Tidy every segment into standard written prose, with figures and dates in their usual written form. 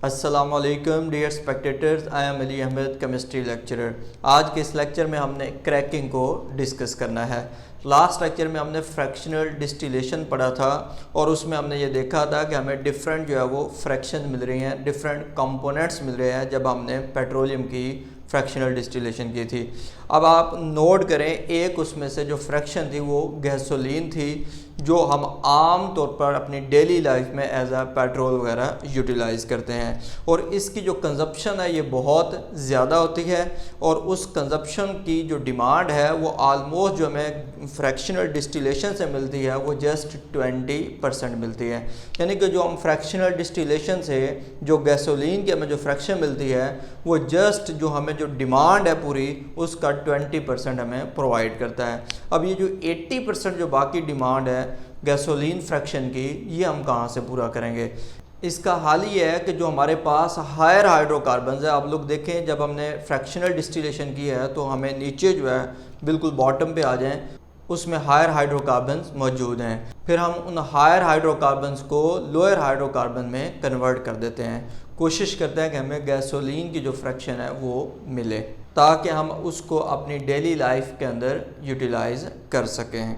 अस्सलामुअलैकुम dear spectators, I am Ali Ahmed, chemistry lecturer. आज के इस लेक्चर में हमने क्रैकिंग को डिस्कस करना है। लास्ट लेक्चर में हमने फ्रैक्शनल डिस्टिलेशन पढ़ा था और उसमें हमने ये देखा था कि हमें डिफरेंट जो है वो फ्रैक्शन मिल रही हैं, डिफरेंट कंपोनेंट्स मिल रहे हैं जब हमने पेट्रोलियम की फ्रैक्शनल डिस्टिलेशन की थी। अब आप नोट करें, एक उसमें से जो फ्रैक्शन थी वो गैसोलीन थी, जो हम आम तौर पर अपनी डेली लाइफ में एज आ पेट्रोल वगैरह यूटिलाइज़ करते हैं और इसकी जो कंजप्शन है ये बहुत ज़्यादा होती है और उस कंजप्शन की जो डिमांड है वो आलमोस्ट जो हमें फ्रैक्शनल डिस्टिलेशन से मिलती है वो जस्ट 20% मिलती है। यानी कि जो हम फ्रैक्शनल डिस्टिलेशन से जो गैसोलीन की हमें जो फ्रैक्शन मिलती है वो जस्ट जो हमें जो डिमांड है पूरी उसका 20% हमें प्रोवाइड करता है। अब ये जो 80% जो बाकी डिमांड है गैसोलीन फ्रैक्शन की, ये हम कहाँ से पूरा करेंगे? इसका हाल ये है कि जो हमारे पास हायर हाइड्रोकार्बन्स है, आप लोग देखें जब हमने फ्रैक्शनल डिस्टिलेशन की है तो हमें नीचे जो है बिल्कुल बॉटम पे आ जाएं, उसमें हायर हाइड्रोकार्बन्स मौजूद हैं। फिर हम उन हायर हाइड्रोकार्बन्स को लोअर हाइड्रोकार्बन में कन्वर्ट कर देते हैं। कोशिश करते हैं कि हमें गैसोलीन की जो फ्रैक्शन है वो मिले ताकि हम उसको अपनी डेली लाइफ के अंदर यूटिलाइज़ कर सकें।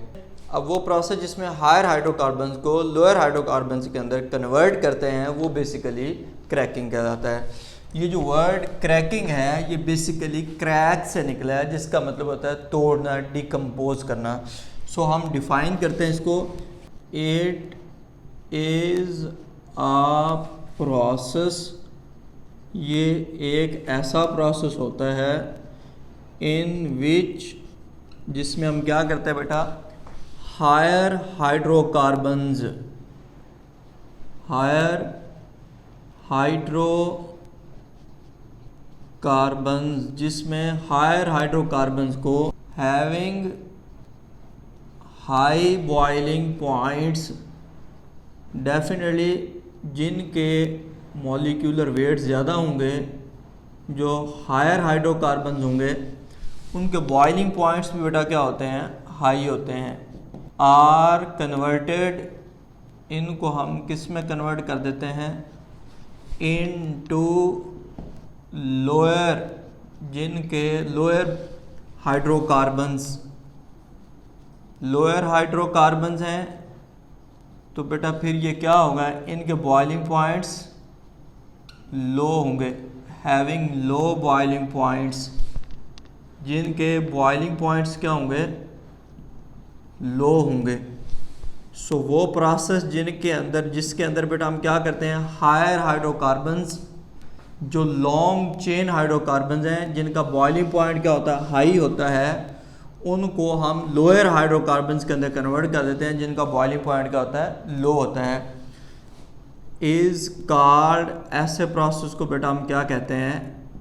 अब वो प्रोसेस जिसमें हायर हाइड्रोकार्बन्स को लोअर हाइड्रोकार्बन्स के अंदर कन्वर्ट करते हैं वो बेसिकली क्रैकिंग कहलाता है। ये जो वर्ड क्रैकिंग है ये बेसिकली क्रैक से निकला है, जिसका मतलब होता है तोड़ना, डिकम्पोज करना। सो हम डिफ़ाइन करते हैं इसको, इट इज़ आ प्रोसेस, ये एक ऐसा प्रोसेस होता है इन विच, जिसमें हम क्या करते हैं बेटा, हायर हाइड्रोकार्बन्स जिसमें हायर हाइड्रोकार्बन्स को having high boiling points, definitely जिनके मॉलिक्यूलर वेट ज़्यादा होंगे, जो हायर हाइड्रोकार्बन्स होंगे उनके बॉइलिंग पॉइंट्स भी बेटा क्या होते हैं, हाई होते हैं। आर कन्वर्टेड, इनको हम किस में कन्वर्ट कर देते हैं, इनटू लोअर, जिनके लोअर हाइड्रोकार्बन्स हैं तो बेटा फिर ये क्या होगा, इनके बॉइलिंग पॉइंट्स लो होंगे, हैविंग लो बॉइलिंग पॉइंट्स, जिनके बॉइलिंग पॉइंट्स क्या होंगे, लो होंगे। सो वो प्रोसेस जिसके अंदर बेटा हम क्या करते हैं, हायर हाइड्रोकार्बन्स, जो लॉन्ग चेन हाइड्रोकार्बन्स हैं जिनका बॉइलिंग पॉइंट क्या होता है, हाई होता है, उनको हम लोअर हाइड्रोकार्बन्स के अंदर कन्वर्ट कर देते हैं जिनका बॉइलिंग पॉइंट क्या होता है, लो होता है। इज़ कॉल्ड, ऐसे प्रोसेस को बेटा हम क्या कहते हैं,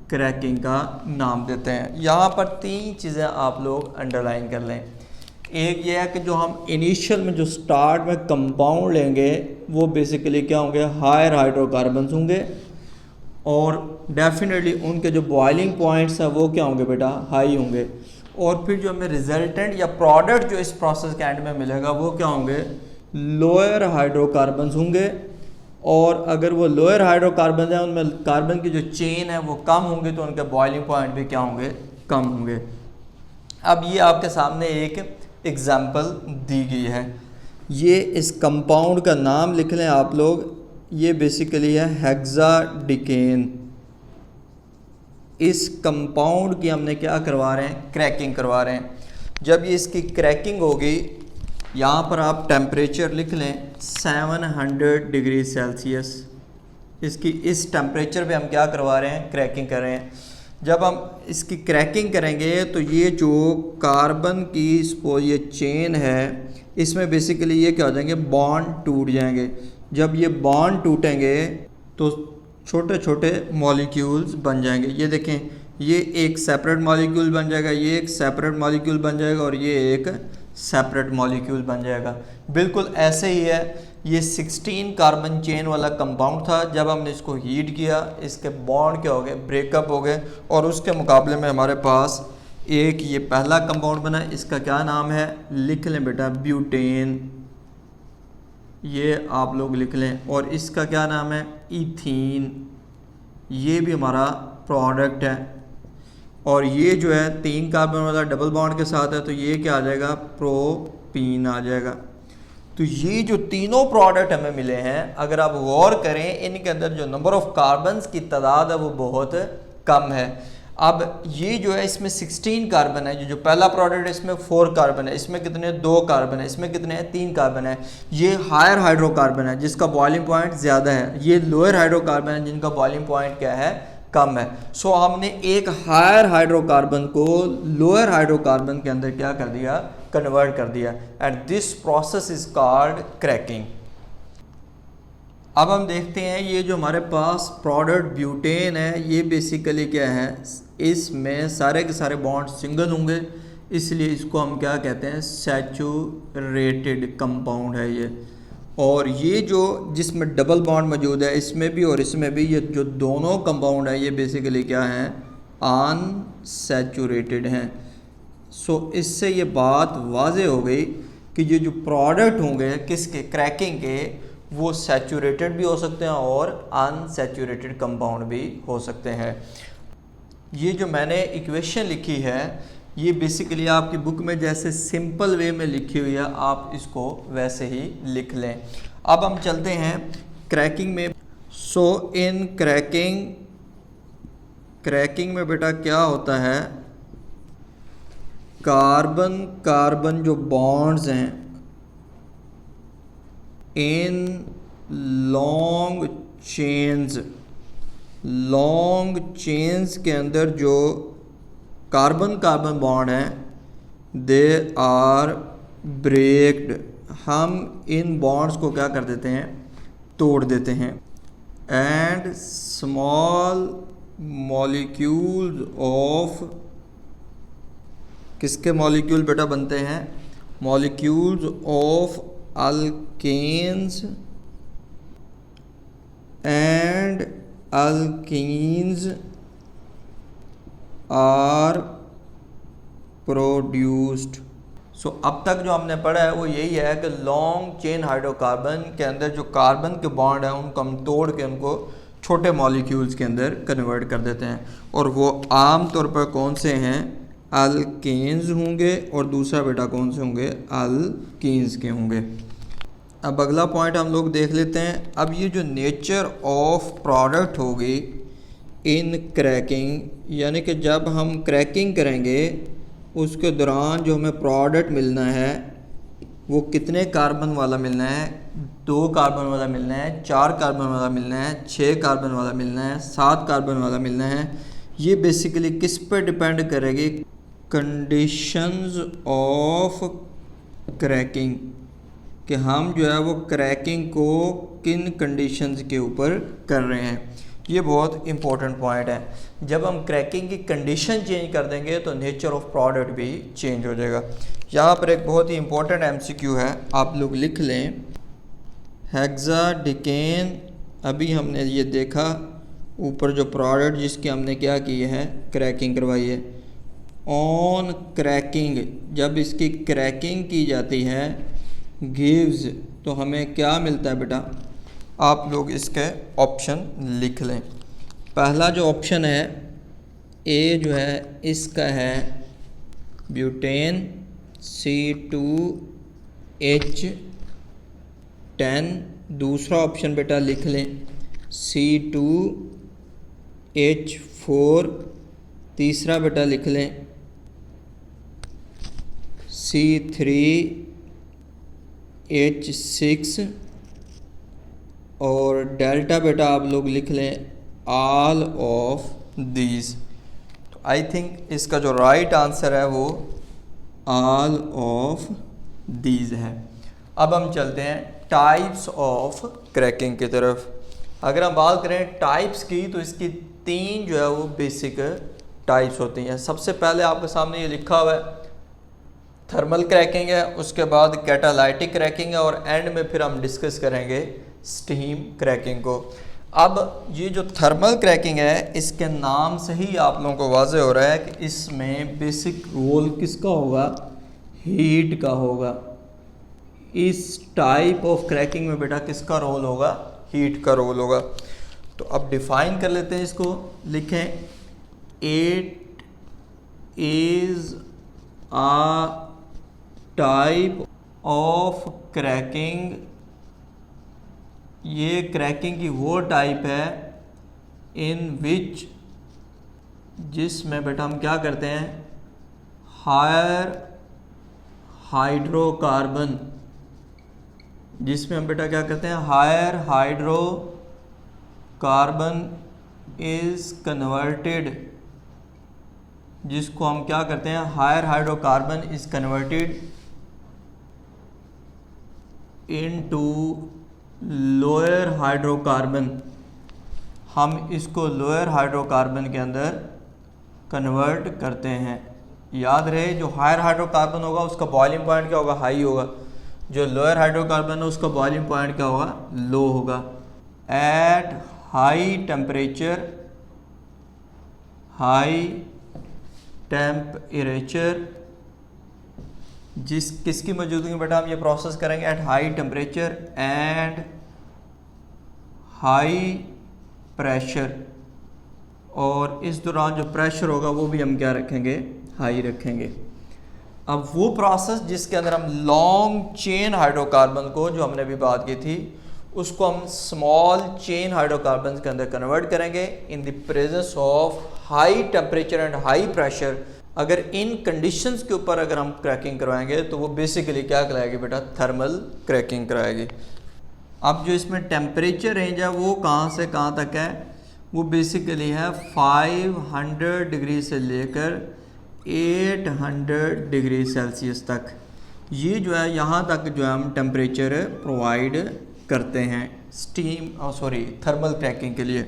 क्रैकिंग का नाम देते हैं। यहाँ पर 3 चीज़ें आप लोग अंडरलाइन कर लें। एक ये है कि जो हम इनिशियल में जो स्टार्ट में कंपाउंड लेंगे वो बेसिकली क्या होंगे, हायर हाइड्रोकार्बन्स होंगे और डेफिनेटली उनके जो बॉइलिंग पॉइंट्स हैं वो क्या होंगे बेटा, हाई होंगे। और फिर जो हमें रिजल्टेंट या प्रोडक्ट जो इस प्रोसेस के एंड में मिलेगा वो क्या होंगे, लोअर हाइड्रोकार्बन्स होंगे। और अगर वो लोअर हाइड्रोकार्बन है उनमें कार्बन की जो चेन है वो कम होंगे तो उनके बॉइलिंग पॉइंट भी क्या होंगे, कम होंगे। अब ये आपके सामने एक एग्जाम्पल दी गई है, ये इस कंपाउंड का नाम लिख लें आप लोग, ये बेसिकली है हेक्साडिकेन। इस कंपाउंड की हमने क्या करवा रहे हैं, क्रैकिंग करवा रहे हैं। जब ये इसकी क्रैकिंग होगी, यहाँ पर आप टेम्परेचर लिख लें 700 डिग्री सेल्सियस। इसकी इस टेम्परेचर पे हम क्या करवा रहे हैं, क्रैकिंग कर रहे हैं। जब हम इसकी क्रैकिंग करेंगे तो ये जो कार्बन की ये चेन है इसमें बेसिकली ये क्या हो जाएंगे, बॉन्ड टूट जाएंगे। जब ये बॉन्ड टूटेंगे तो छोटे छोटे मॉलिक्यूल्स बन जाएंगे। ये देखें, ये एक सेपरेट मॉलिक्यूल बन जाएगा, ये एक सेपरेट मॉलिक्यूल बन जाएगा और ये एक सेपरेट मॉलिक्यूल बन जाएगा। बिल्कुल ऐसे ही है, ये 16 कार्बन चेन वाला कंपाउंड था। जब हमने इसको हीट किया इसके बॉन्ड क्या हो गए, ब्रेकअप हो गए और उसके मुकाबले में हमारे पास एक ये पहला कंपाउंड बना। इसका क्या नाम है, लिख लें बेटा, ब्यूटेन। ये आप लोग लिख लें। और इसका क्या नाम है, इथीन। ये भी हमारा प्रोडक्ट है, और ये जो है 3 कार्बन वाला डबल बॉन्ड के साथ है, तो ये क्या आ जाएगा, प्रोपीन आ जाएगा। तो ये जो तीनों प्रोडक्ट हमें मिले हैं, अगर आप गौर करें इनके अंदर जो नंबर ऑफ कार्बन्स की तादाद है वो बहुत कम है। अब ये जो है इसमें 16 कार्बन है, जो पहला प्रोडक्ट है इसमें 4 कार्बन है, इसमें कितने 2 कार्बन है, इसमें कितने हैं 3 कार्बन है। ये हायर हाइड्रोकार्बन है जिसका बॉइलिंग पॉइंट ज़्यादा है, ये लोअर हाइड्रोकार्बन है जिनका बॉइलिंग पॉइंट क्या है, कम है। सो हमने एक हायर हाइड्रोकार्बन को लोअर हाइड्रोकार्बन के अंदर क्या कर दिया, कन्वर्ट कर दिया, and this process is called cracking. अब हम देखते हैं ये जो हमारे पास प्रोडक्ट ब्यूटेन है, ये बेसिकली क्या है, इसमें सारे के सारे बॉन्ड सिंगल होंगे, इसलिए इसको हम क्या कहते हैं, सैचुरेटेड कंपाउंड है ये। और ये जो जिसमें डबल बॉन्ड मौजूद है इसमें भी और इसमें भी, ये जो दोनों कंपाउंड है ये बेसिकली क्या हैं, अनसैचुरेटेड हैं। सो इससे ये बात वाज़ेह हो गई कि ये जो प्रोडक्ट होंगे किसके, क्रैकिंग के, वो सैचुरेटेड भी हो सकते हैं और अनसैचुरेटेड कंपाउंड भी हो सकते हैं। ये जो मैंने इक्वेशन लिखी है ये बेसिकली आपकी बुक में जैसे सिंपल वे में लिखी हुई है, आप इसको वैसे ही लिख लें। अब हम चलते हैं क्रैकिंग में। सो इन क्रैकिंग में बेटा क्या होता है, कार्बन कार्बन जो बॉन्ड्स हैं इन लॉन्ग चेन्स के अंदर जो कार्बन कार्बन बॉन्ड हैं दे आर ब्रेक्ड, हम इन बॉन्ड्स को क्या कर देते हैं, तोड़ देते हैं। एंड स्मॉल मॉलिक्यूल्स ऑफ, किसके मॉलिक्यूल बेटा बनते हैं, molecules of alkanes and alkenes are produced. So अब तक जो हमने पढ़ा है वो यही है कि लॉन्ग चेन हाइड्रोकार्बन के अंदर जो कार्बन के बॉन्ड हैं उनको हम तोड़ के उनको छोटे मॉलिक्यूल्स के अंदर कन्वर्ट कर देते हैं, और वो आम तौर पर कौन से हैं, अल्केन्स होंगे, और दूसरा बेटा कौन से होंगे, अल्कीन्स के होंगे। अब अगला पॉइंट हम लोग देख लेते हैं। अब ये जो नेचर ऑफ प्रोडक्ट होगी इन क्रैकिंग, यानी कि जब हम क्रैकिंग करेंगे उसके दौरान जो हमें प्रोडक्ट मिलना है वो कितने कार्बन वाला मिलना है, 2 कार्बन वाला मिलना है, 4 कार्बन वाला मिलना है, 6 कार्बन वाला मिलना है, 7 कार्बन वाला मिलना है। ये बेसिकली किस पे डिपेंड करेगी, कंडीशंस ऑफ क्रैकिंग, कि हम जो है वो क्रैकिंग को किन कंडीशंस के ऊपर कर रहे हैं। ये बहुत इंपॉर्टेंट पॉइंट है। जब हम क्रैकिंग की कंडीशन चेंज कर देंगे तो नेचर ऑफ प्रोडक्ट भी चेंज हो जाएगा। यहाँ पर एक बहुत ही इंपॉर्टेंट एमसीक्यू है, आप लोग लिख लें। हेक्साडेकेन, अभी हमने ये देखा ऊपर जो प्रोडक्ट जिसकी हमने क्या की है, क्रैकिंग करवाई है। ऑन क्रैकिंग, जब इसकी क्रैकिंग की जाती है, गिव्स, तो हमें क्या मिलता है बेटा, आप लोग इसके ऑप्शन लिख लें। पहला जो ऑप्शन है ए जो है इसका है ब्यूटेन C2H10, दूसरा ऑप्शन बेटा लिख लें C2H4, तीसरा बेटा लिख लें C3H6, और डेल्टा बेटा आप लोग लिख लें ऑल ऑफ दीज। तो आई थिंक इसका जो राइट आंसर है वो ऑल ऑफ दीज है। अब हम चलते हैं टाइप्स ऑफ क्रैकिंग की तरफ। अगर हम बात करें टाइप्स की तो इसकी 3 जो है वो बेसिक टाइप्स होती हैं। सबसे पहले आपके सामने ये लिखा हुआ है थर्मल क्रैकिंग है, उसके बाद कैटालाइटिक क्रैकिंग है, और एंड में फिर हम डिस्कस करेंगे स्टीम क्रैकिंग को। अब ये जो थर्मल क्रैकिंग है इसके नाम से ही आप लोगों को वाज़ेह हो रहा है कि इसमें बेसिक रोल किसका होगा, हीट का होगा। इस टाइप ऑफ क्रैकिंग में बेटा किसका रोल होगा, हीट का रोल होगा। तो अब डिफाइन कर लेते हैं इसको, लिखें it is a type of cracking, ये क्रैकिंग की वो टाइप है इन विच, जिसमें बेटा हम क्या करते हैं, हायर हाइड्रोकार्बन, जिसमें हम बेटा क्या करते हैं, हायर हाइड्रोकार्बन इज कन्वर्टेड, जिसको हम क्या करते हैं, higher hydrocarbon is converted into lower hydrocarbon, हम इसको लोअर हाइड्रोकार्बन के अंदर कन्वर्ट करते हैं। याद रहे जो हायर हाइड्रोकार्बन होगा उसका बॉइलिंग पॉइंट क्या होगा, हाई होगा, जो लोअर हाइड्रोकार्बन है उसका बॉइलिंग पॉइंट क्या होगा, लो होगा। At high temperature, high temperature, किसकी मौजूदगी में बेटा हम ये प्रोसेस करेंगे, at high temperature and high pressure, और इस दौरान जो प्रेशर होगा वो भी हम क्या रखेंगे, हाई रखेंगे। अब वो प्रोसेस जिसके अंदर हम लॉन्ग चेन हाइड्रोकार्बन को, जो हमने अभी बात की थी, उसको हम स्मॉल चेन हाइड्रोकार्बन के अंदर कन्वर्ट करेंगे in the presence of high temperature and high pressure. अगर इन कंडीशंस के ऊपर अगर हम क्रैकिंग करवाएंगे तो वो बेसिकली क्या कराएगी बेटा, थर्मल क्रैकिंग कराएगी। अब जो इसमें टेम्परेचर रेंज है वो कहाँ से कहाँ तक है, वो बेसिकली है 500 डिग्री से लेकर 800 डिग्री सेल्सियस तक। ये जो है यहाँ तक जो है हम टेम्परेचर प्रोवाइड करते हैं थर्मल क्रैकिंग के लिए।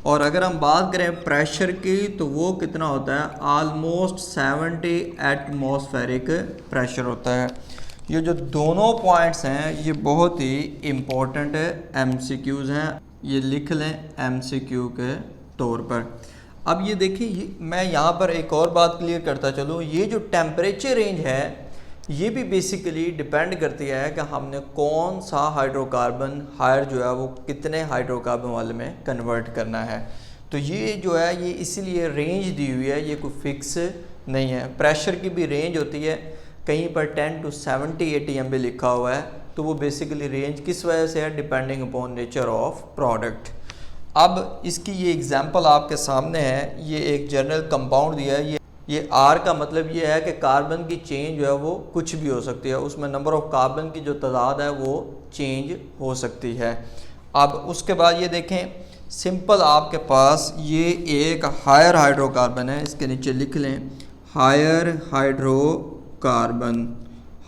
और अगर हम बात करें प्रेशर की तो वो कितना होता है, ऑलमोस्ट 70 एटमॉस्फेरिक प्रेशर होता है। ये जो दोनों पॉइंट्स हैं ये बहुत ही इम्पोर्टेंट MCQs हैं, ये लिख लें MCQ के तौर पर। अब ये देखिए, मैं यहाँ पर एक और बात क्लियर करता चलूँ, ये जो टेम्परेचर रेंज है ये भी बेसिकली डिपेंड करती है कि हमने कौन सा हाइड्रोकार्बन हायर जो है वो कितने हाइड्रोकार्बन वाले में कन्वर्ट करना है। तो ये जो है ये इसीलिए रेंज दी हुई है, ये कोई फिक्स नहीं है। प्रेशर की भी रेंज होती है, कहीं पर 10 to 70 ATM लिखा हुआ है, तो वो बेसिकली रेंज किस वजह से है, depending upon nature of product. अब इसकी ये एग्जांपल आपके सामने है, ये एक जनरल कंपाउंड दिया है, ये R का मतलब ये है कि कार्बन की चेंज जो है वो कुछ भी हो सकती है, उसमें नंबर ऑफ कार्बन की जो तादाद है वो चेंज हो सकती है। अब उसके बाद ये देखें सिंपल, आपके पास ये एक हायर हाइड्रोकार्बन है, इसके नीचे लिख लें हायर हाइड्रोकार्बन,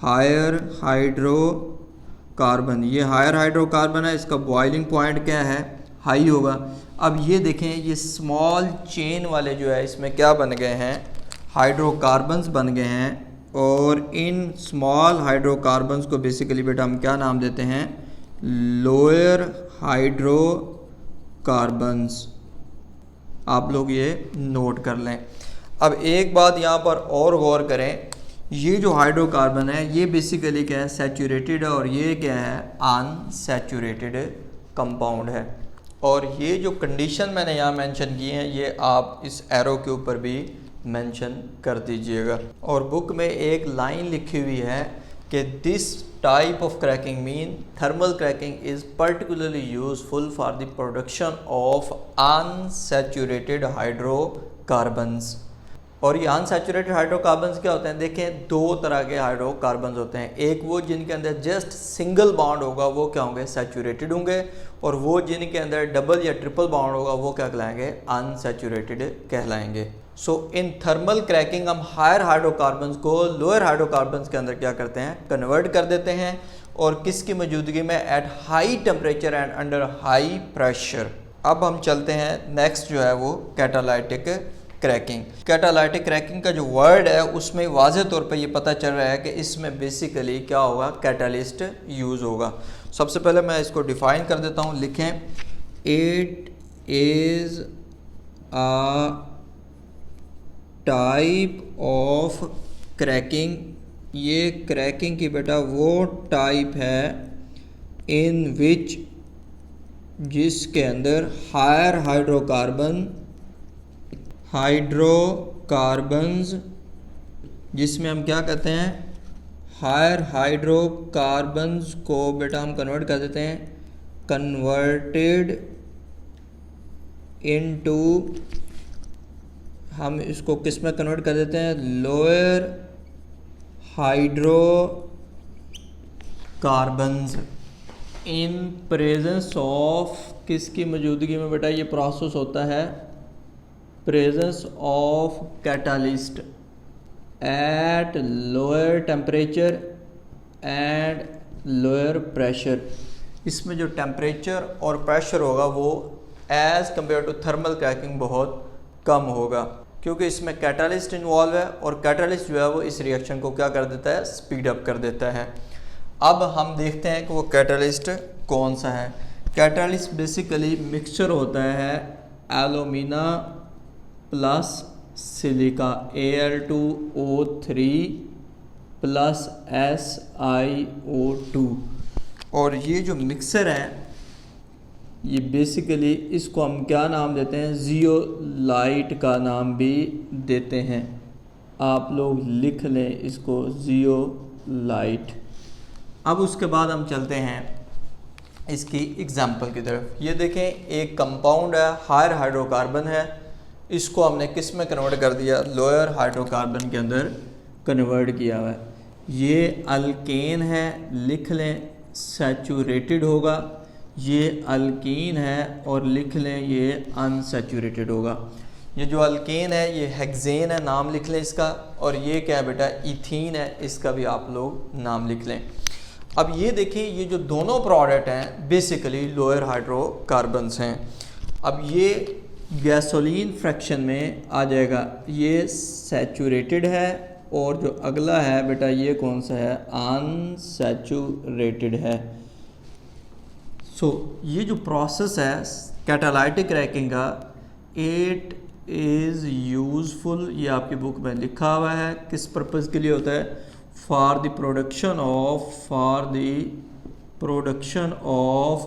हायर हाइड्रोकार्बन, ये हायर हाइड्रोकार्बन है, इसका बॉइलिंग पॉइंट क्या है, हाई होगा। अब ये देखें ये स्मॉल चेन वाले जो है इसमें क्या बन गए हैं, हाइड्रोकार्बन्स बन गए हैं, और इन स्मॉल हाइड्रोकार्बन्स को बेसिकली बेटा हम क्या नाम देते हैं, लोअर हाइड्रोकार्बन्स। आप लोग ये नोट कर लें। अब एक बात यहाँ पर और गौर करें, ये जो हाइड्रोकार्बन है ये बेसिकली क्या है, सैचुरेटेड है, और ये क्या है, अनसैचुरेटेड कंपाउंड है। और ये जो कंडीशन मैंने यहाँ मेंशन की हैं ये आप इस एरो के ऊपर भी मेंशन कर दीजिएगा। और बुक में एक लाइन लिखी हुई है कि this type of cracking mean thermal cracking is particularly useful for the production of unsaturated hydrocarbons. और ये अनसैचुरेटेड हाइड्रोकार्बन्स क्या होते हैं, देखें दो तरह के हाइड्रोकार्बन्स होते हैं, एक वो जिनके अंदर जस्ट सिंगल बॉन्ड होगा वो क्या होंगे, सैचुरेटेड होंगे, और वो जिनके अंदर डबल या ट्रिपल बॉन्ड होगा वो क्या कहलाएंगे, अनसैचुरेटेड कहलाएंगे। सो इन थर्मल क्रैकिंग हम हायर हाइड्रोकार्बन्स को लोअर हाइड्रोकार्बन्स के अंदर क्या करते हैं, कन्वर्ट कर देते हैं, और किसकी मौजूदगी में, at high temperature and under high pressure. अब हम चलते हैं नेक्स्ट जो है वो कैटालाइटिक क्रैकिंग। कैटालाइटिक क्रैकिंग का जो वर्ड है उसमें वाज़ेह तौर पे ये पता चल रहा है कि इसमें बेसिकली क्या होगा, कैटालिस्ट यूज़ होगा। सबसे पहले मैं इसको डिफ़ाइन कर देता हूँ, लिखें it is a type of cracking, ये क्रैकिंग की बेटा वो टाइप है इन विच जिसके अंदर हायर हाइड्रोकार्बन्स, जिसमें हम क्या कहते हैं, हायर हाइड्रोकार्बन्स को बेटा हम कन्वर्ट कर देते हैं, कन्वर्टेड इनटू, हम इसको किस में कन्वर्ट कर देते हैं, lower hydrocarbons in presence of, किसकी मौजूदगी में बेटा ये प्रोसेस होता है, presence of catalyst at lower temperature and lower pressure. इसमें जो टेम्परेचर और प्रेशर होगा वो as compare to thermal cracking बहुत कम होगा, क्योंकि इसमें कैटालिस्ट इन्वॉल्व है और कैटालिस्ट जो है वो इस रिएक्शन को क्या कर देता है, स्पीड अप कर देता है। अब हम देखते हैं कि वो कैटालिस्ट कौन सा है। कैटालिस्ट बेसिकली मिक्सचर होता है alumina plus silica, Al2O3 plus SiO2, और ये जो मिक्सर है ये बेसिकली इसको हम क्या नाम देते हैं, जियोलाइट का नाम भी देते हैं। आप लोग लिख लें इसको, जियोलाइट। अब उसके बाद हम चलते हैं इसकी एग्जाम्पल की तरफ। ये देखें, एक कंपाउंड है, हायर हाइड्रोकार्बन है, इसको हमने किस में कन्वर्ट कर दिया, लोअर हाइड्रोकार्बन के अंदर कन्वर्ट किया हुआ है। ये अल्केन है, लिख लें सैचुरेटेड होगा, ये अल्कीन है और लिख लें ये अनसैचुरेटेड होगा। ये जो अल्केन है ये हेक्सेन है, नाम लिख लें इसका, और ये क्या है बेटा, इथीन है, इसका भी आप लोग नाम लिख लें। अब ये देखिए, ये जो दोनों प्रोडक्ट हैं बेसिकली लोअर हाइड्रोकार्बन्स हैं। अब ये गैसोलीन फ्रैक्शन में आ जाएगा, ये सैचुरेटेड है, और जो अगला है बेटा ये कौन सा है, अनसैचुरेटेड है। सो ये जो प्रोसेस है कैटालाइटिक क्रैकिंग का, इट इज़ यूज़फुल, ये आपकी बुक में लिखा हुआ है, किस पर्पज़ के लिए होता है, फॉर द प्रोडक्शन ऑफ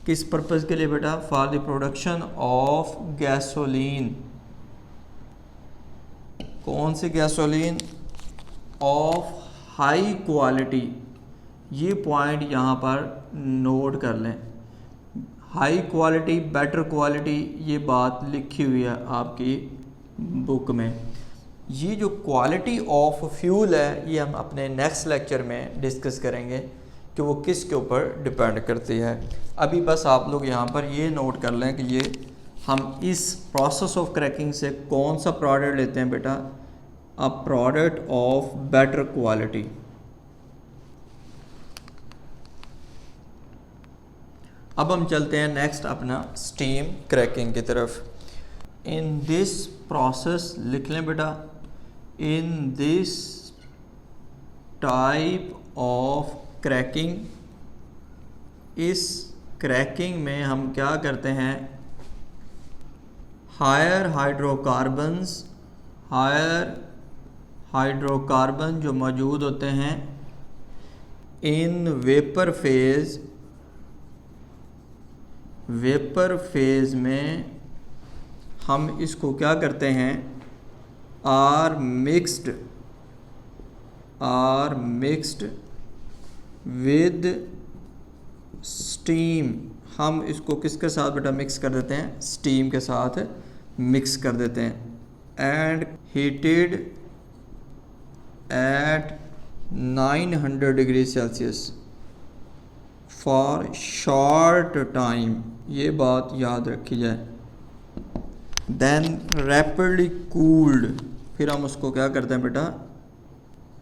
किस पर्पज़ के लिए बेटा, for the production of gasoline. कौन सी गैसोलीन, ऑफ हाई क्वालिटी। ये पॉइंट यहाँ पर नोट कर लें, हाई क्वालिटी, बेटर क्वालिटी, ये बात लिखी हुई है आपकी बुक में। ये जो क्वालिटी ऑफ फ्यूल है ये हम अपने नेक्स्ट लेक्चर में डिस्कस करेंगे कि वो किस के ऊपर डिपेंड करती है। अभी बस आप लोग यहाँ पर ये नोट कर लें कि ये हम इस प्रोसेस ऑफ क्रैकिंग से कौन सा प्रोडक्ट लेते हैं बेटा, a product of better quality. अब हम चलते हैं नेक्स्ट अपना स्टीम क्रैकिंग की तरफ। इन दिस प्रोसेस लिख लें बेटा, in this type of cracking, इस क्रैकिंग में हम क्या करते हैं, हायर हाइड्रोकार्बन जो मौजूद होते हैं इन वेपर फेज में, हम इसको क्या करते हैं, आर मिक्स्ड विद स्टीम। हम इसको किसके साथ बेटा मिक्स कर देते हैं, स्टीम के साथ मिक्स कर देते हैं। And heated at 900 degree Celsius for short time, ये बात याद रखी जाए। देन रैपिडली कूल्ड, फिर हम उसको क्या करते हैं बेटा,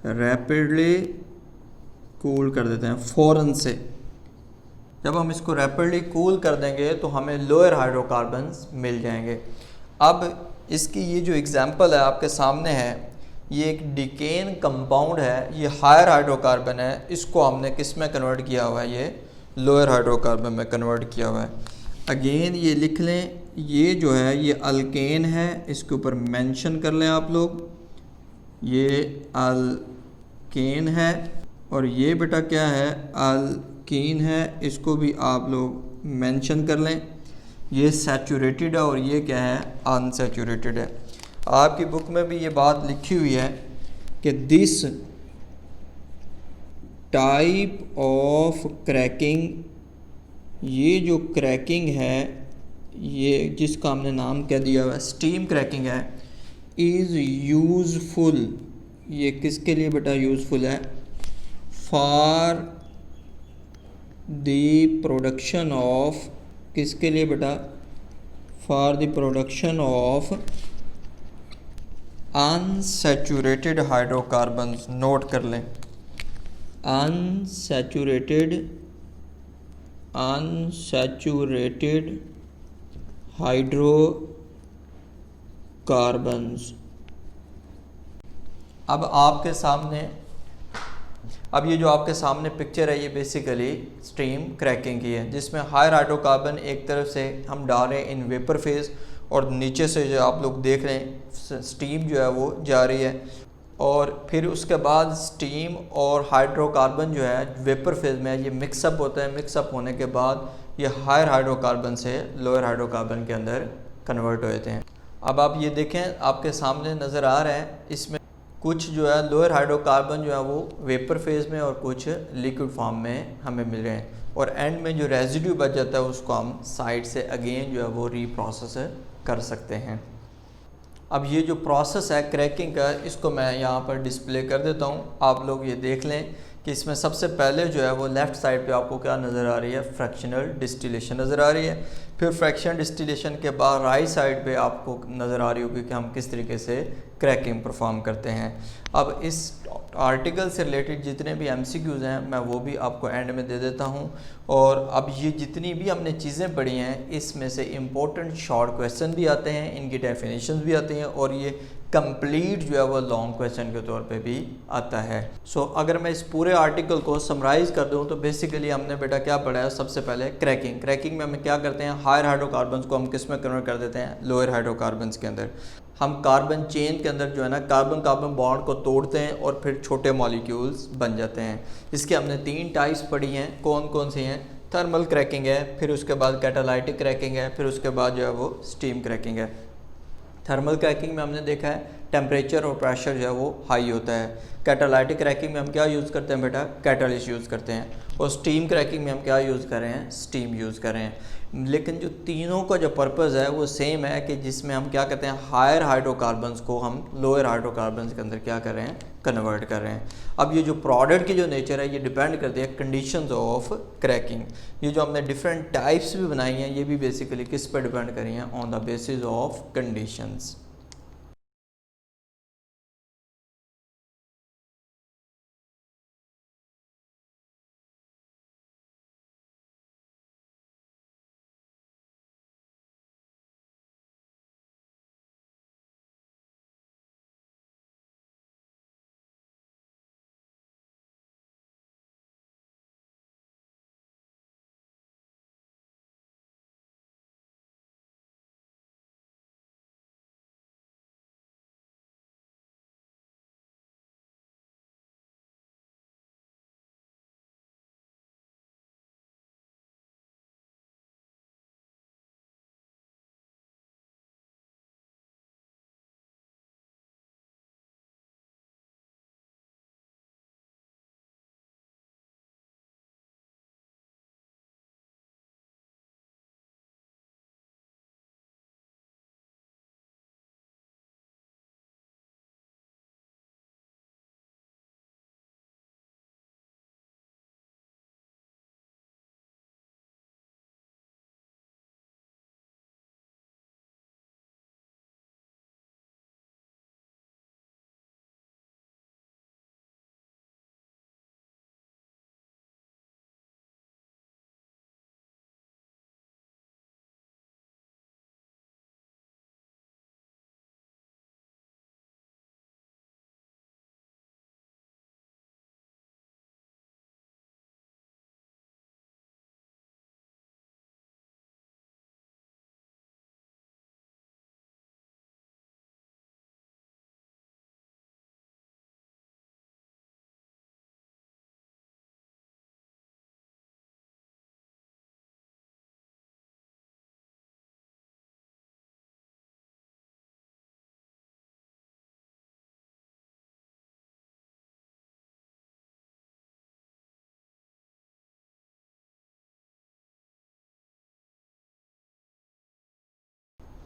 रैपिडली कूल कर देते हैं फ़ौरन से। जब हम इसको रैपिडली कूल कर देंगे तो हमें लोअर हाइड्रोकार्बन्स मिल जाएंगे। अब इसकी ये जो एग्जांपल है आपके सामने है, ये एक डिकेन कंपाउंड है, ये हायर हाइड्रोकार्बन है, इसको हमने किस में कन्वर्ट किया हुआ है, ये लोअर हाइड्रोकार्बन में कन्वर्ट किया हुआ है। अगेन ये लिख लें, ये जो है ये अल्केन है, इसके ऊपर मेंशन कर लें आप लोग, ये अल्केन है, और ये बेटा क्या है, कीन है, इसको भी आप लोग मेंशन कर लें। ये सैचुरेटेड है और ये क्या है, अनसैचुरेटेड है। आपकी बुक में भी ये बात लिखी हुई है कि दिस टाइप ऑफ क्रैकिंग, ये जो क्रैकिंग है, ये जिसका हमने नाम क्या दिया हुआ है, स्टीम क्रैकिंग है, इज़ यूज़फुल। ये किसके लिए बेटा यूज़फुल है? फॉर द प्रोडक्शन ऑफ, किसके लिए बेटा? For the production of unsaturated hydrocarbons. Note कर लें, अनसैचुरेटेड हाइड्रोकार्बन्स। अब आपके सामने, अब ये जो आपके सामने पिक्चर है, ये बेसिकली स्टीम क्रैकिंग की है, जिसमें हायर हाइड्रोकार्बन एक तरफ से हम डाल रहे हैं इन वेपर फेज, और नीचे से जो आप लोग देख रहे हैं स्टीम जो है वो जा रही है, और फिर उसके बाद स्टीम और हाइड्रोकार्बन जो है वेपर फेज में ये मिक्सअप होता है। मिक्सअप होने के बाद ये हायर हाइड्रोकार्बन से लोअर हाइड्रोकार्बन के अंदर कन्वर्ट हो जाते हैं। अब आप ये देखें, आपके सामने नज़र आ रहा है, इसमें कुछ जो है लोअर हाइड्रोकार्बन जो है वो वेपर फेज में और कुछ लिक्विड फॉर्म में हमें मिल रहे हैं, और एंड में जो रेजिड्यू बच जाता है उसको हम साइड से अगेन जो है वो रीप्रोसेस कर सकते हैं। अब ये जो प्रोसेस है क्रैकिंग का, इसको मैं यहाँ पर डिस्प्ले कर देता हूँ, आप लोग ये देख लें कि इसमें सबसे पहले जो है वो लेफ़्ट साइड पे आपको क्या नज़र आ रही है, फ्रैक्शनल डिस्टिलेशन नज़र आ रही है। फिर फ्रैक्शनल डिस्टिलेशन के बाद राइट साइड पे आपको नज़र आ रही होगी कि हम किस तरीके से क्रैकिंग परफॉर्म करते हैं। अब इस आर्टिकल से रिलेटेड जितने भी MCQs हैं मैं वो भी आपको एंड में दे देता हूं, और अब ये जितनी भी हमने चीज़ें पढ़ी हैं इसमें से इम्पोर्टेंट शॉर्ट क्वेश्चन भी आते हैं, इनकी डेफिनेशंस भी आती हैं, और ये कंप्लीट जो है वो लॉन्ग क्वेश्चन के तौर पे भी आता है। अगर मैं इस पूरे आर्टिकल को समराइज़ कर दूं तो बेसिकली हमने बेटा क्या पढ़ा है, सबसे पहले क्रैकिंग में हम क्या करते हैं, हायर हाइड्रोकार्बन्स को हम किस में कन्वर्ट कर देते हैं, लोअर हाइड्रोकार्बन्स के अंदर। हम कार्बन चेन के अंदर जो है ना कार्बन बॉन्ड को तोड़ते हैं और फिर छोटे मॉलिक्यूल्स बन जाते हैं। इसके हमने 3 टाइप्स पढ़ी हैं, कौन कौन सी हैं? थर्मल क्रैकिंग है, फिर उसके बाद कैटालाइटिक क्रैकिंग है, फिर उसके बाद जो है वो स्टीम क्रैकिंग है। थर्मल क्रैकिंग में हमने देखा है टेम्परेचर और प्रेशर जो है वो हाई होता है। कैटालाइटिक क्रैकिंग में हम क्या यूज़ करते हैं बेटा, कैटालिस्ट यूज़ करते हैं। और स्टीम क्रैकिंग में हम क्या यूज़ कर रहे हैं, स्टीम यूज़ कर रहे हैं। लेकिन जो तीनों का जो पर्पज़ है वो सेम है कि जिसमें हम क्या कहते हैं, हायर हाइड्रोकार्बन्स को हम लोअर हाइड्रोकार्बन्स के अंदर क्या कर रहे हैं, कन्वर्ट कर रहे हैं। अब ये जो प्रोडक्ट की जो नेचर है ये डिपेंड करती है कंडीशंस ऑफ क्रैकिंग। ये जो हमने डिफरेंट टाइप्स भी बनाई हैं ये भी बेसिकली किस पर डिपेंड करी हैं, on the basis of conditions.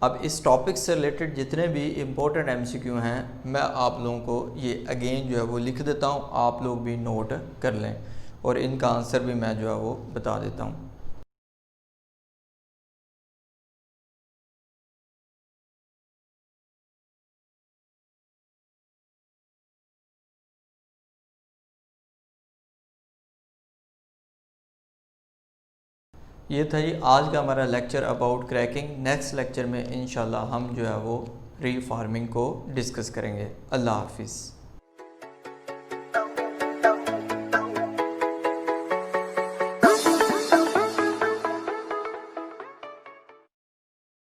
अब इस टॉपिक से रिलेटेड जितने भी इम्पोर्टेंट एमसीक्यू हैं मैं आप लोगों को ये अगेन जो है वो लिख देता हूँ, आप लोग भी नोट कर लें और इनका आंसर भी मैं जो है वो बता देता हूँ। ये था जी आज का हमारा lecture about cracking. Next lecture में इंशाल्लाह हम जो है वो री फार्मिंग को डिस्कस करेंगे। अल्लाह हाफिज़।